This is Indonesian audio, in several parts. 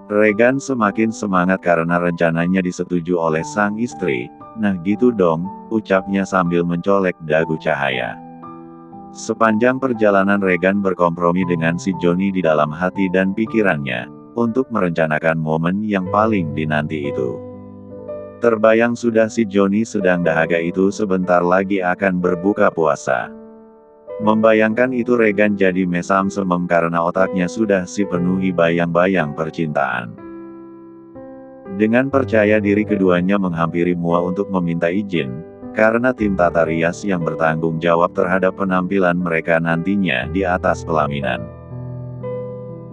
Regan semakin semangat karena rencananya disetujui oleh sang istri. "Nah gitu dong," ucapnya sambil mencolek dagu Cahaya. Sepanjang perjalanan Regan berkompromi dengan si Joni di dalam hati dan pikirannya, untuk merencanakan momen yang paling dinanti itu. Terbayang sudah si Joni sedang dahaga itu sebentar lagi akan berbuka puasa. Membayangkan itu Regan jadi mesam semem karena otaknya sudah dipenuhi bayang-bayang percintaan. Dengan percaya diri keduanya menghampiri Mua untuk meminta izin, karena tim tata rias yang bertanggung jawab terhadap penampilan mereka nantinya di atas pelaminan.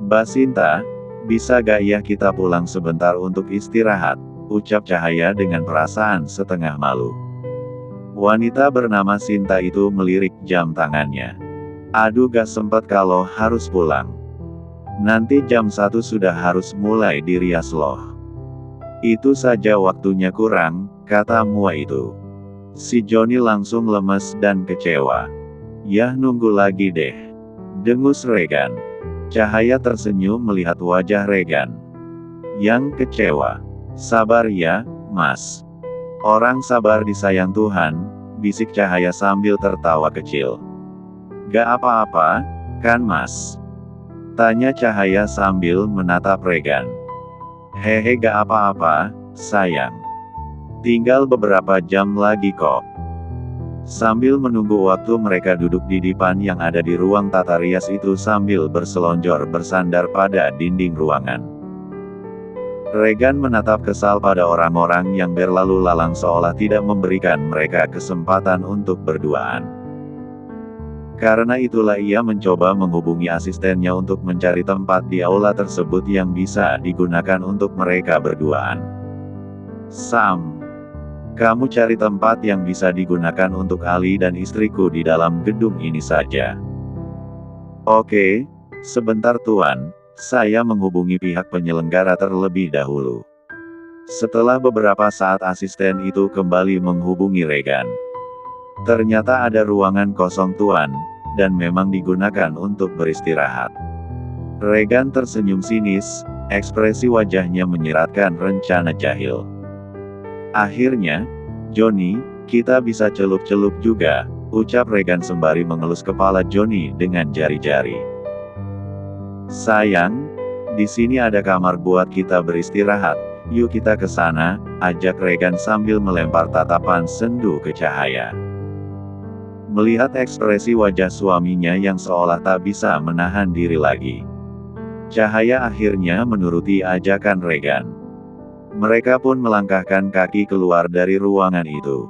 "Mbak Sinta, bisa gak ya kita pulang sebentar untuk istirahat?" ucap Cahaya dengan perasaan setengah malu. Wanita bernama Sinta itu melirik jam tangannya. "Aduh gak sempet kalau harus pulang. Nanti jam 1 sudah harus mulai dirias loh. Itu saja waktunya kurang," kata Mua itu. Si Joni langsung lemes dan kecewa. "Yah nunggu lagi deh," dengus Regan. Cahaya tersenyum melihat wajah Regan yang kecewa. "Sabar ya, Mas. Orang sabar disayang Tuhan," bisik Cahaya sambil tertawa kecil. "Gak apa-apa, kan Mas?" tanya Cahaya sambil menatap Regan. "Hehe gak apa-apa, sayang. Tinggal beberapa jam lagi kok." Sambil menunggu waktu mereka duduk di dipan yang ada di ruang tata rias itu sambil berselonjor bersandar pada dinding ruangan. Regan menatap kesal pada orang-orang yang berlalu lalang seolah tidak memberikan mereka kesempatan untuk berduaan. Karena itulah ia mencoba menghubungi asistennya untuk mencari tempat di aula tersebut yang bisa digunakan untuk mereka berduaan. "Sam, kamu cari tempat yang bisa digunakan untuk Ali dan istriku di dalam gedung ini saja." "Oke, sebentar Tuan. Saya menghubungi pihak penyelenggara terlebih dahulu." Setelah beberapa saat asisten itu kembali menghubungi Regan. "Ternyata ada ruangan kosong Tuan, dan memang digunakan untuk beristirahat." Regan tersenyum sinis, ekspresi wajahnya menyiratkan rencana jahil. "Akhirnya, Joni, kita bisa celup-celup juga," ucap Regan sembari mengelus kepala Joni dengan jari-jari. "Sayang, di sini ada kamar buat kita beristirahat, yuk kita ke sana," ajak Regan sambil melempar tatapan sendu ke Cahaya. Melihat ekspresi wajah suaminya yang seolah tak bisa menahan diri lagi, Cahaya akhirnya menuruti ajakan Regan. Mereka pun melangkahkan kaki keluar dari ruangan itu.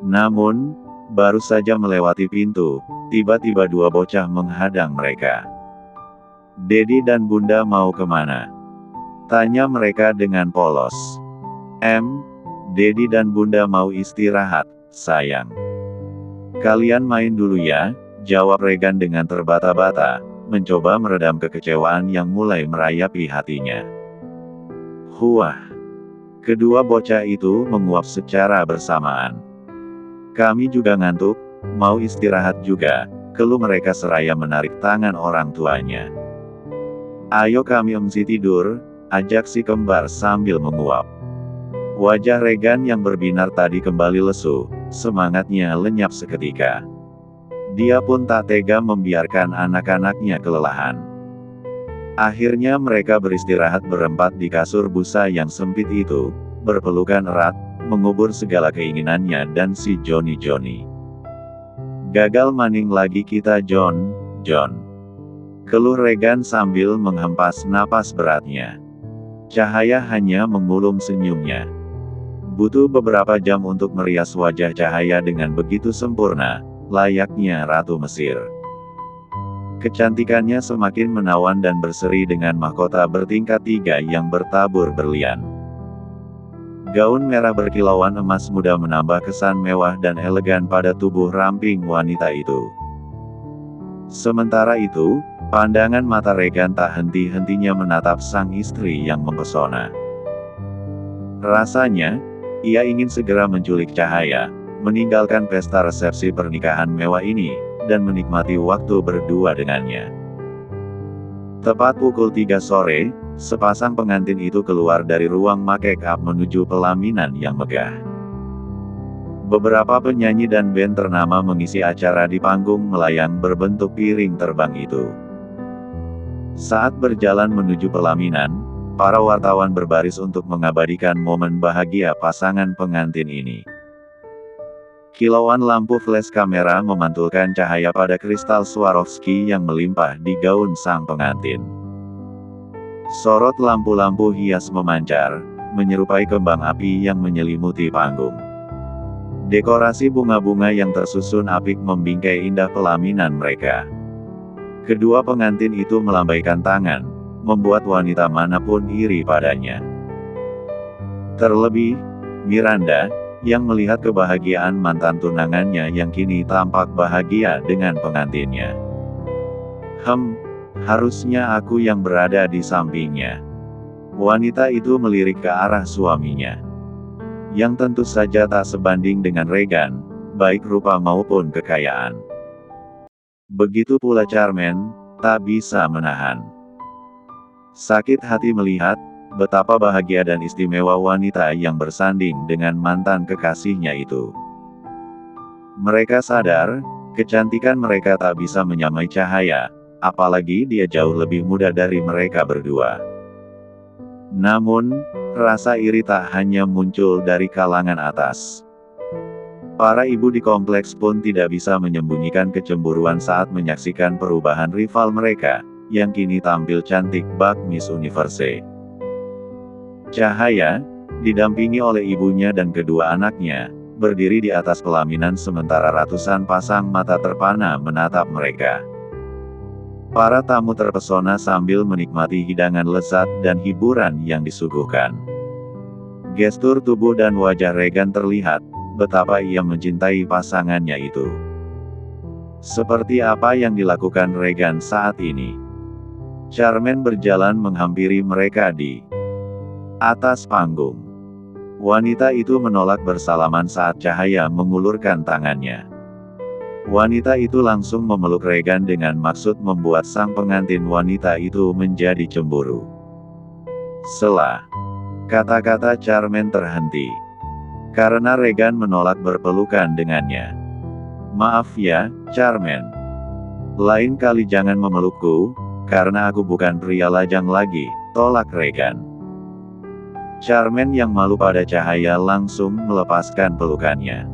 Namun, baru saja melewati pintu, tiba-tiba dua bocah menghadang mereka. "Dedi dan Bunda mau kemana?" tanya mereka dengan polos. Dedi dan Bunda mau istirahat, sayang." "Kalian main dulu ya," jawab Regan dengan terbata-bata, mencoba meredam kekecewaan yang mulai merayapi hatinya. Huah! Kedua bocah itu menguap secara bersamaan. "Kami juga ngantuk, mau istirahat juga," keluh mereka seraya menarik tangan orang tuanya. "Ayo kami mesti tidur," ajak si kembar sambil menguap. Wajah Regan yang berbinar tadi kembali lesu, semangatnya lenyap seketika. Dia pun tak tega membiarkan anak-anaknya kelelahan. Akhirnya mereka beristirahat berempat di kasur busa yang sempit itu, berpelukan erat, mengubur segala keinginannya dan si Joni. "Gagal maning lagi kita John. Keluh Regan sambil menghempas napas beratnya. Cahaya hanya mengulum senyumnya. Butuh beberapa jam untuk merias wajah Cahaya dengan begitu sempurna, layaknya Ratu Mesir. Kecantikannya semakin menawan dan berseri dengan mahkota bertingkat 3 yang bertabur berlian. Gaun merah berkilauan emas muda menambah kesan mewah dan elegan pada tubuh ramping wanita itu. Sementara itu, pandangan mata Regan tak henti-hentinya menatap sang istri yang mempesona. Rasanya, ia ingin segera menculik Cahaya, meninggalkan pesta resepsi pernikahan mewah ini, dan menikmati waktu berdua dengannya. Tepat pukul 3 sore, sepasang pengantin itu keluar dari ruang make-up menuju pelaminan yang megah. Beberapa penyanyi dan band ternama mengisi acara di panggung melayang berbentuk piring terbang itu. Saat berjalan menuju pelaminan, para wartawan berbaris untuk mengabadikan momen bahagia pasangan pengantin ini. Kilauan lampu flash kamera memantulkan cahaya pada kristal Swarovski yang melimpah di gaun sang pengantin. Sorot lampu-lampu hias memancar, menyerupai kembang api yang menyelimuti panggung. Dekorasi bunga-bunga yang tersusun apik membingkai indah pelaminan mereka. Kedua pengantin itu melambaikan tangan, membuat wanita manapun iri padanya. Terlebih, Miranda, yang melihat kebahagiaan mantan tunangannya yang kini tampak bahagia dengan pengantinnya. Harusnya aku yang berada di sampingnya. Wanita itu melirik ke arah suaminya, yang tentu saja tak sebanding dengan Regan, baik rupa maupun kekayaan. Begitu pula Charmaine, tak bisa menahan sakit hati melihat betapa bahagia dan istimewa wanita yang bersanding dengan mantan kekasihnya itu. Mereka sadar, kecantikan mereka tak bisa menyamai Cahaya, apalagi dia jauh lebih muda dari mereka berdua. Namun, rasa iri tak hanya muncul dari kalangan atas. Para ibu di kompleks pun tidak bisa menyembunyikan kecemburuan saat menyaksikan perubahan rival mereka, yang kini tampil cantik bak Miss Universe. Cahaya, didampingi oleh ibunya dan kedua anaknya, berdiri di atas pelaminan sementara ratusan pasang mata terpana menatap mereka. Para tamu terpesona sambil menikmati hidangan lezat dan hiburan yang disuguhkan. Gestur tubuh dan wajah Regan terlihat betapa ia mencintai pasangannya itu. Seperti apa yang dilakukan Regan saat ini. Charmaine berjalan menghampiri mereka di atas panggung. Wanita itu menolak bersalaman saat Cahaya mengulurkan tangannya. Wanita itu langsung memeluk Regan dengan maksud membuat sang pengantin wanita itu menjadi cemburu. Selah, kata-kata Charmaine terhenti. Karena Regan menolak berpelukan dengannya. Maaf ya, Charmaine. Lain kali jangan memelukku, karena aku bukan pria lajang lagi, tolak Regan. Charmaine yang malu pada Cahaya langsung melepaskan pelukannya.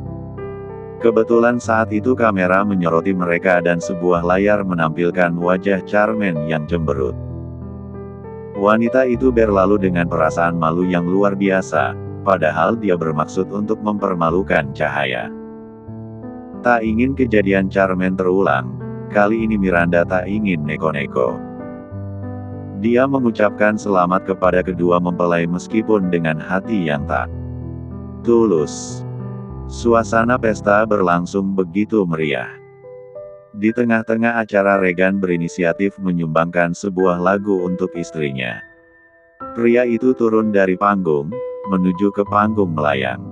Kebetulan saat itu kamera menyoroti mereka dan sebuah layar menampilkan wajah Charmaine yang cemberut. Wanita itu berlalu dengan perasaan malu yang luar biasa, padahal dia bermaksud untuk mempermalukan Cahaya. Tak ingin kejadian Charmaine terulang, kali ini Miranda tak ingin neko-neko. Dia mengucapkan selamat kepada kedua mempelai meskipun dengan hati yang tak tulus. Suasana pesta berlangsung begitu meriah. Di tengah-tengah acara Regan berinisiatif menyumbangkan sebuah lagu untuk istrinya. Pria itu turun dari panggung, menuju ke panggung melayang.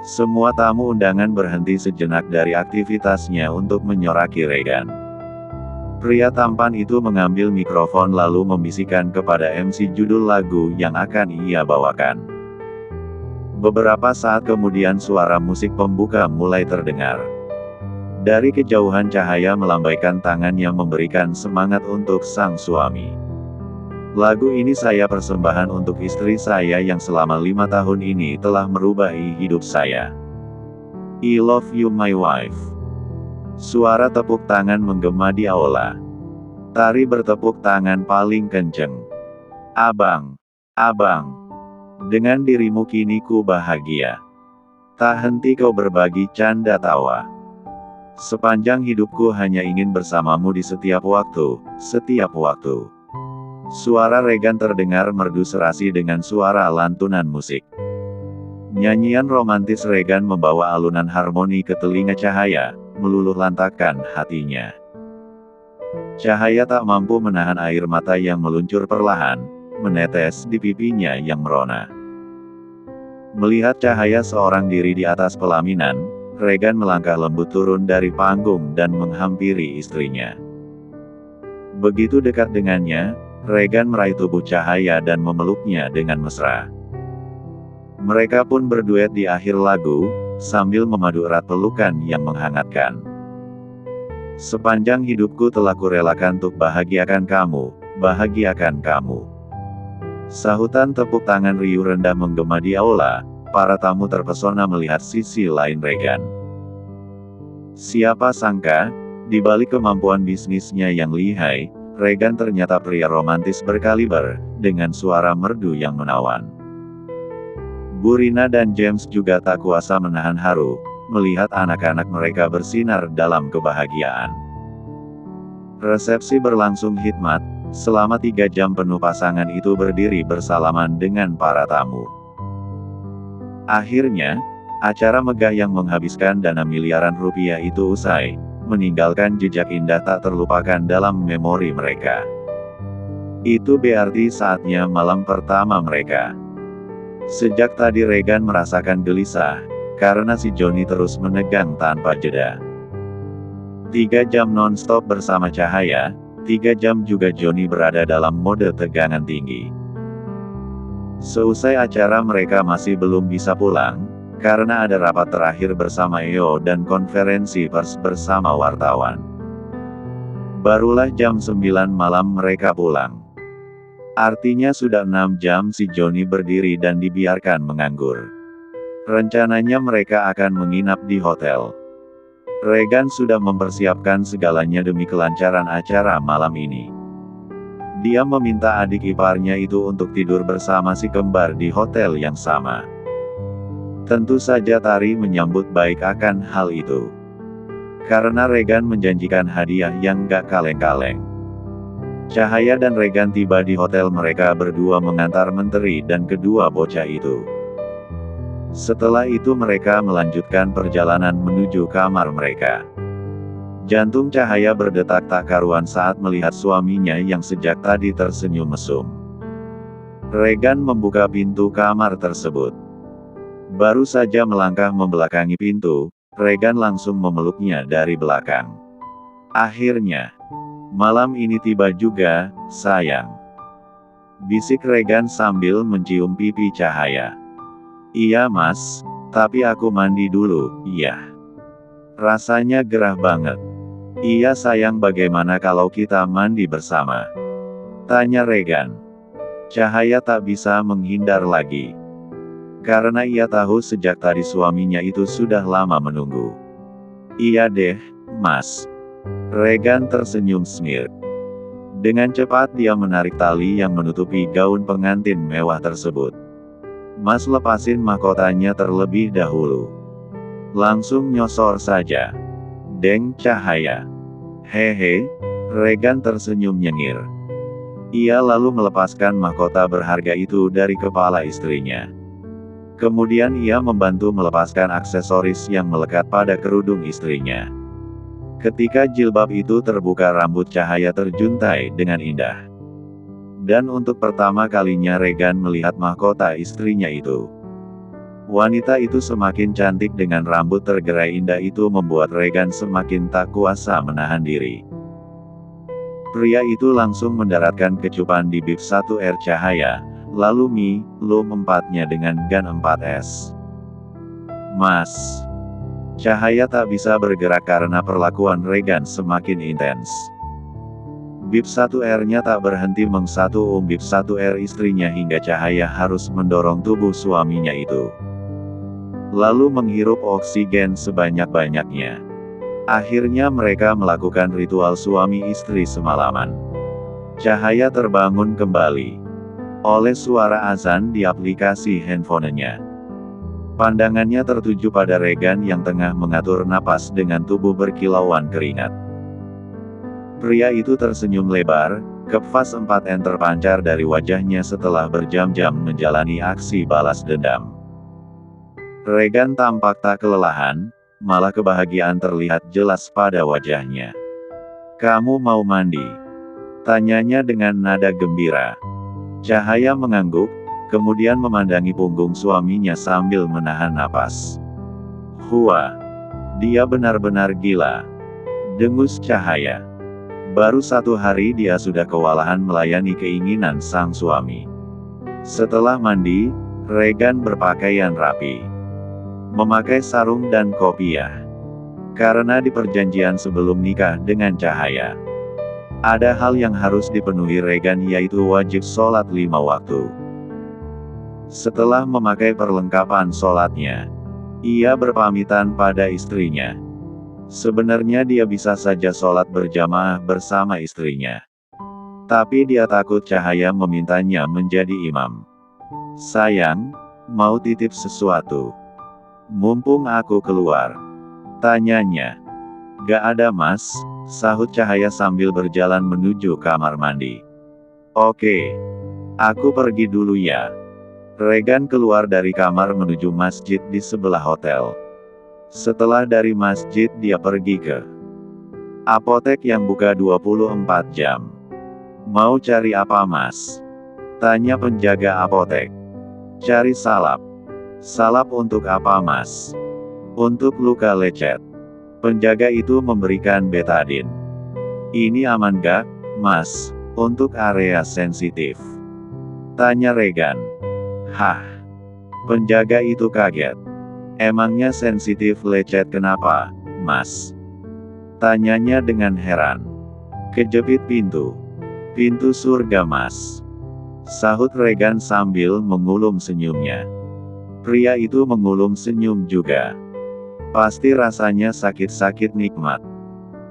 Semua tamu undangan berhenti sejenak dari aktivitasnya untuk menyoraki Regan. Pria tampan itu mengambil mikrofon lalu membisikkan kepada MC judul lagu yang akan ia bawakan. Beberapa saat kemudian suara musik pembuka mulai terdengar. Dari kejauhan Cahaya melambaikan tangannya memberikan semangat untuk sang suami. Lagu ini saya persembahkan untuk istri saya yang selama 5 tahun ini telah merubah hidup saya. I love you my wife. Suara tepuk tangan menggema di aula. Tari bertepuk tangan paling kenceng. Abang, abang. Dengan dirimu kini ku bahagia. Tak henti kau berbagi canda tawa. Sepanjang hidupku hanya ingin bersamamu di setiap waktu, setiap waktu. Suara Regan terdengar merdu serasi dengan suara lantunan musik. Nyanyian romantis Regan membawa alunan harmoni ke telinga Cahaya, meluluh lantakkan hatinya. Cahaya tak mampu menahan air mata yang meluncur perlahan, menetes di pipinya yang merona. Melihat Cahaya seorang diri di atas pelaminan, Regan melangkah lembut turun dari panggung dan menghampiri istrinya. Begitu dekat dengannya, Regan meraih tubuh Cahaya dan memeluknya dengan mesra. Mereka pun berduet di akhir lagu, sambil memadu erat pelukan yang menghangatkan. Sepanjang hidupku telah kurelakan untuk bahagiakan kamu, bahagiakan kamu. Sahutan tepuk tangan riuh rendah menggema di aula, para tamu terpesona melihat sisi lain Regan. Siapa sangka, di balik kemampuan bisnisnya yang lihai, Regan ternyata pria romantis berkaliber, dengan suara merdu yang menawan. Bu Rina dan James juga tak kuasa menahan haru, melihat anak-anak mereka bersinar dalam kebahagiaan. Resepsi berlangsung hikmat, selama 3 jam penuh pasangan itu berdiri bersalaman dengan para tamu. Akhirnya, acara megah yang menghabiskan dana miliaran rupiah itu usai, meninggalkan jejak indah tak terlupakan dalam memori mereka. Itu berarti saatnya malam pertama mereka. Sejak tadi Regan merasakan gelisah, karena si Johnny terus menegang tanpa jeda. 3 jam non-stop bersama Cahaya, 3 jam juga Johnny berada dalam mode tegangan tinggi. Seusai acara mereka masih belum bisa pulang, karena ada rapat terakhir bersama EO dan konferensi pers bersama wartawan. Barulah jam 9 malam mereka pulang. Artinya sudah 6 jam si Johnny berdiri dan dibiarkan menganggur. Rencananya mereka akan menginap di hotel. Regan sudah mempersiapkan segalanya demi kelancaran acara malam ini. Dia meminta adik iparnya itu untuk tidur bersama si kembar di hotel yang sama. Tentu saja Tari menyambut baik akan hal itu. Karena Regan menjanjikan hadiah yang gak kaleng-kaleng. Cahaya dan Regan tiba di hotel mereka berdua mengantar menteri dan kedua bocah itu. Setelah itu mereka melanjutkan perjalanan menuju kamar mereka. Jantung Cahaya berdetak tak karuan saat melihat suaminya yang sejak tadi tersenyum mesum. Regan membuka pintu kamar tersebut. Baru saja melangkah membelakangi pintu, Regan langsung memeluknya dari belakang. Akhirnya, malam ini tiba juga, sayang. Bisik Regan sambil mencium pipi Cahaya. Iya mas, tapi aku mandi dulu, iya. Rasanya gerah banget. Iya sayang, bagaimana kalau kita mandi bersama? Tanya Regan. Cahaya tak bisa menghindar lagi. Karena ia tahu sejak tadi suaminya itu sudah lama menunggu. Iya deh, mas. Regan tersenyum smirk. Dengan cepat dia menarik tali yang menutupi gaun pengantin mewah tersebut. Mas lepasin mahkotanya terlebih dahulu. Langsung nyosor saja. Deng Cahaya. Hehe, Regan tersenyum nyengir. Ia lalu melepaskan mahkota berharga itu dari kepala istrinya. Kemudian ia membantu melepaskan aksesoris yang melekat pada kerudung istrinya. Ketika jilbab itu terbuka, rambut Cahaya terjuntai dengan indah. Dan untuk pertama kalinya Regan melihat mahkota istrinya itu. Wanita itu semakin cantik dengan rambut tergerai indah itu membuat Regan semakin tak kuasa menahan diri. Pria itu langsung mendaratkan kecupan di bib 1R Cahaya, lalu lum 4-nya dengan gun 4S. Mas. Cahaya tak bisa bergerak karena perlakuan Regan semakin intens. Bib 1R-nya tak berhenti mengsatu bib 1R istrinya hingga Cahaya harus mendorong tubuh suaminya itu. Lalu menghirup oksigen sebanyak-banyaknya. Akhirnya mereka melakukan ritual suami istri semalaman. Cahaya terbangun kembali oleh suara azan di aplikasi handphonenya. Pandangannya tertuju pada Regan yang tengah mengatur napas dengan tubuh berkilauan keringat. Pria itu tersenyum lebar, kefas 4N terpancar dari wajahnya setelah berjam-jam menjalani aksi balas dendam. Regan tampak tak kelelahan, malah kebahagiaan terlihat jelas pada wajahnya. Kamu mau mandi? Tanyanya dengan nada gembira. Cahaya mengangguk, kemudian memandangi punggung suaminya sambil menahan napas. Hua! Dia benar-benar gila. Dengus Cahaya. Baru 1 hari dia sudah kewalahan melayani keinginan sang suami. Setelah mandi, Regan berpakaian rapi. Memakai sarung dan kopiah. Karena di perjanjian sebelum nikah dengan Cahaya, ada hal yang harus dipenuhi Regan, yaitu wajib sholat 5 waktu. Setelah memakai perlengkapan sholatnya, ia berpamitan pada istrinya. Sebenarnya dia bisa saja sholat berjamaah bersama istrinya. Tapi dia takut Cahaya memintanya menjadi imam. "Sayang, mau titip sesuatu. Mumpung aku keluar," tanyanya. "Gak ada mas," sahut Cahaya sambil berjalan menuju kamar mandi. "Oke. Aku pergi dulu ya." Regan keluar dari kamar menuju masjid di sebelah hotel. Setelah dari masjid dia pergi ke apotek yang buka 24 jam. "Mau cari apa mas?" tanya penjaga apotek. "Cari salap." "Salap untuk apa mas?" "Untuk luka lecet." Penjaga itu memberikan betadin. "Ini aman gak, mas, untuk area sensitif?" tanya Regan. "Hah?" Penjaga itu kaget. "Emangnya sensitif lecet kenapa, mas?" tanyanya dengan heran. "Kejepit pintu." "Pintu surga mas," sahut Regan sambil mengulum senyumnya. Pria itu mengulum senyum juga. "Pasti rasanya sakit-sakit nikmat."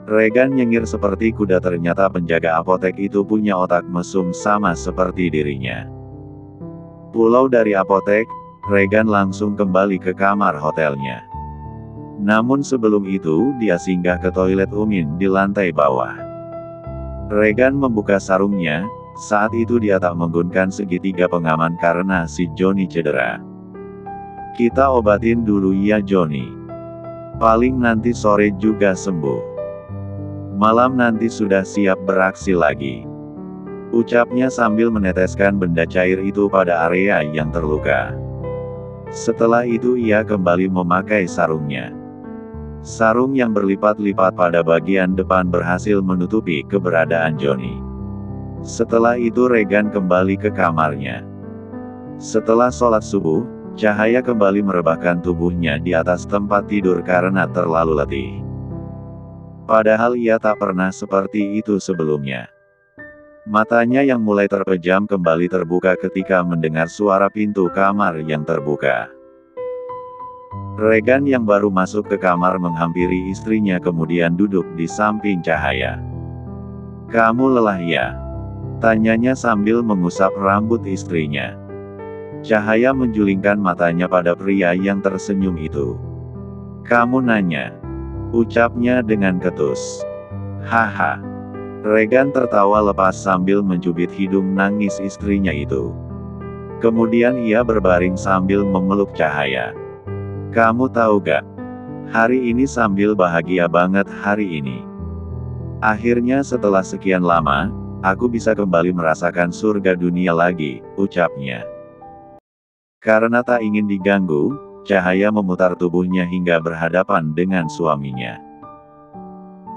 Regan nyengir seperti kuda, ternyata penjaga apotek itu punya otak mesum sama seperti dirinya. Pulau dari apotek, Regan langsung kembali ke kamar hotelnya. Namun sebelum itu dia singgah ke toilet umum di lantai bawah. Regan membuka sarungnya, saat itu dia tak menggunakan segitiga pengaman karena si Johnny cedera. "Kita obatin dulu ya Johnny. Paling nanti sore juga sembuh. Malam nanti sudah siap beraksi lagi," ucapnya sambil meneteskan benda cair itu pada area yang terluka. Setelah itu ia kembali memakai sarungnya. Sarung yang berlipat-lipat pada bagian depan berhasil menutupi keberadaan Johnny. Setelah itu Regan kembali ke kamarnya. Setelah sholat subuh, Cahaya kembali merebahkan tubuhnya di atas tempat tidur karena terlalu letih. Padahal ia tak pernah seperti itu sebelumnya. Matanya yang mulai terpejam kembali terbuka ketika mendengar suara pintu kamar yang terbuka. Regan yang baru masuk ke kamar menghampiri istrinya kemudian duduk di samping Cahaya. "Kamu lelah ya?" tanyanya sambil mengusap rambut istrinya. Cahaya menjulingkan matanya pada pria yang tersenyum itu. "Kamu nanya?" ucapnya dengan ketus. "Haha." Regan tertawa lepas sambil mencubit hidung nangis istrinya itu. Kemudian ia berbaring sambil memeluk Cahaya. "Kamu tahu gak? Hari ini sambil bahagia banget hari ini. Akhirnya setelah sekian lama, aku bisa kembali merasakan surga dunia lagi," ucapnya. Karena tak ingin diganggu, Cahaya memutar tubuhnya hingga berhadapan dengan suaminya.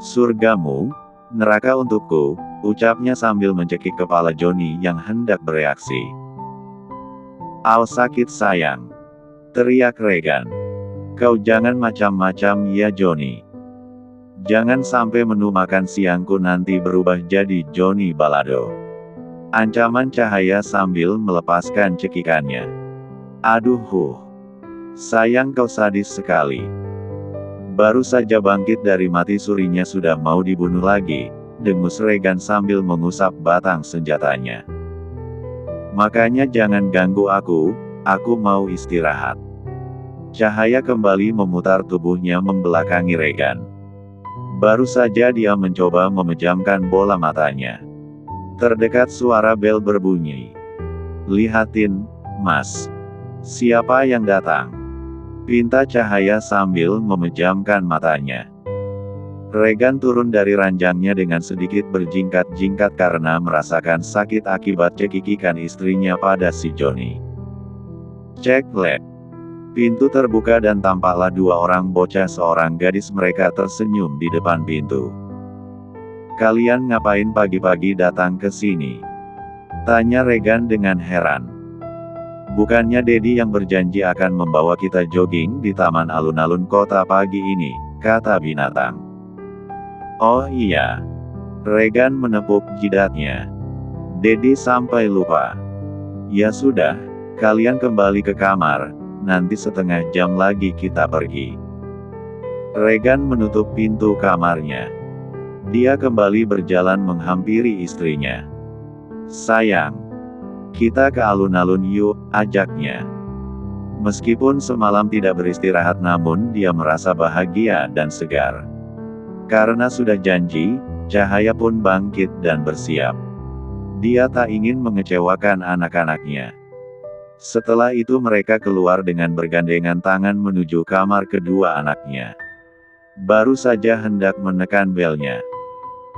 "Surgamu, neraka untukku," ucapnya sambil mencekik kepala Johnny yang hendak bereaksi. "Au sakit sayang," teriak Regan. "Kau jangan macam-macam ya Johnny. Jangan sampai menu makan siangku nanti berubah jadi Johnny Balado," ancaman Cahaya sambil melepaskan cekikannya. "Aduh, sayang kau sadis sekali. Baru saja bangkit dari mati surinya sudah mau dibunuh lagi," dengus Regan sambil mengusap batang senjatanya. "Makanya jangan ganggu aku mau istirahat." Cahaya kembali memutar tubuhnya membelakangi Regan. Baru saja dia mencoba memejamkan bola matanya. Terdekat suara bel berbunyi. "Lihatin, Mas. Siapa yang datang?" pinta Cahaya sambil memejamkan matanya. Regan turun dari ranjangnya dengan sedikit berjingkat-jingkat karena merasakan sakit akibat cekikikan istrinya pada si Johnny. Cek-lek. Pintu terbuka dan tampaklah 2 orang bocah seorang gadis, mereka tersenyum di depan pintu. Kalian ngapain pagi-pagi datang ke sini? Tanya Regan dengan heran. Bukannya Dedi yang berjanji akan membawa kita jogging di taman alun-alun kota pagi ini, kata binatang. Oh iya. Regan menepuk jidatnya. Dedi sampai lupa. Ya sudah, kalian kembali ke kamar, nanti setengah jam lagi kita pergi. Regan menutup pintu kamarnya. Dia kembali berjalan menghampiri istrinya. Sayang, kita ke alun-alun yuk, ajaknya. Meskipun semalam tidak beristirahat namun dia merasa bahagia dan segar. Karena sudah janji, Cahaya pun bangkit dan bersiap. Dia tak ingin mengecewakan anak-anaknya. Setelah itu mereka keluar dengan bergandengan tangan menuju kamar kedua anaknya. Baru saja hendak menekan belnya.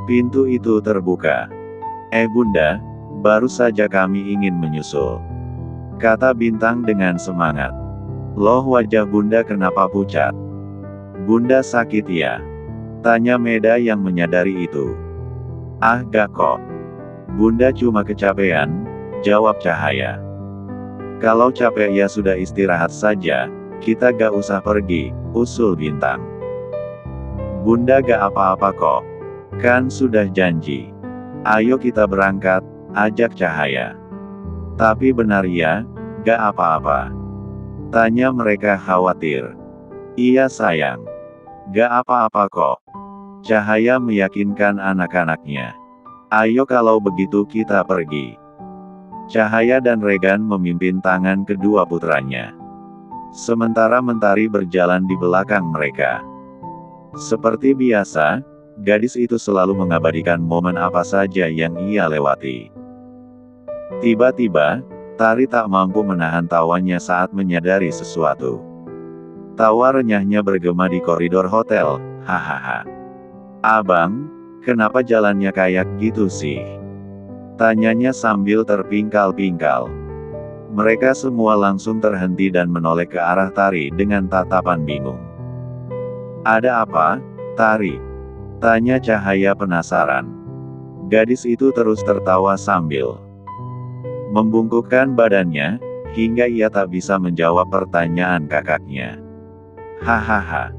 Pintu itu terbuka. Bunda, baru saja kami ingin menyusul, kata Bintang dengan semangat. Loh, wajah Bunda kenapa pucat? Bunda sakit ya? Tanya Meda yang menyadari itu. Ah gak kok. Bunda cuma kecapean, jawab Cahaya. Kalau capek ya sudah istirahat saja, kita gak usah pergi, usul Bintang. Bunda gak apa-apa kok. Kan sudah janji. Ayo kita berangkat, ajak Cahaya. Tapi benar ya, gak apa-apa? Tanya mereka khawatir. Iya sayang. Gak apa-apa kok. Cahaya meyakinkan anak-anaknya. Ayo kalau begitu kita pergi. Cahaya dan Regan memimpin tangan kedua putranya. Sementara Mentari berjalan di belakang mereka. Seperti biasa, gadis itu selalu mengabadikan momen apa saja yang ia lewati. Tiba-tiba, Tari tak mampu menahan tawanya saat menyadari sesuatu. Tawa renyahnya bergema di koridor hotel, hahaha. Abang, kenapa jalannya kayak gitu sih? Tanyanya sambil terpingkal-pingkal. Mereka semua langsung terhenti dan menoleh ke arah Tari dengan tatapan bingung. Ada apa, Tari? Tanya Cahaya penasaran. Gadis itu terus tertawa sambil membungkukkan badannya, hingga ia tak bisa menjawab pertanyaan kakaknya. Hahaha.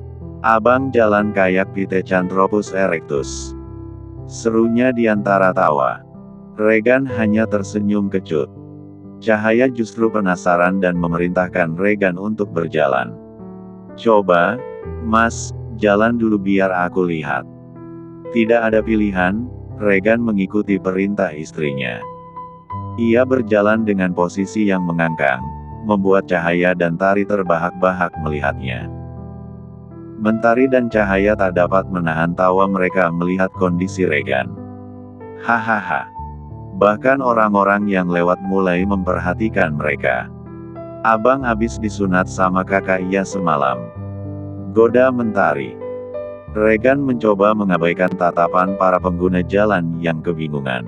Abang jalan kayak Pithecanthropus erectus. Serunya di antara tawa. Regan hanya tersenyum kecut. Cahaya justru penasaran dan memerintahkan Regan untuk berjalan. Coba, Mas, jalan dulu biar aku lihat. Tidak ada pilihan, Regan mengikuti perintah istrinya. Ia berjalan dengan posisi yang mengangkang, membuat Cahaya dan Tari terbahak-bahak melihatnya. Mentari dan Cahaya tak dapat menahan tawa mereka melihat kondisi Regan. Hahaha. Bahkan orang-orang yang lewat mulai memperhatikan mereka. Abang habis disunat sama kakak iya semalam, goda Mentari. Regan mencoba mengabaikan tatapan para pengguna jalan yang kebingungan.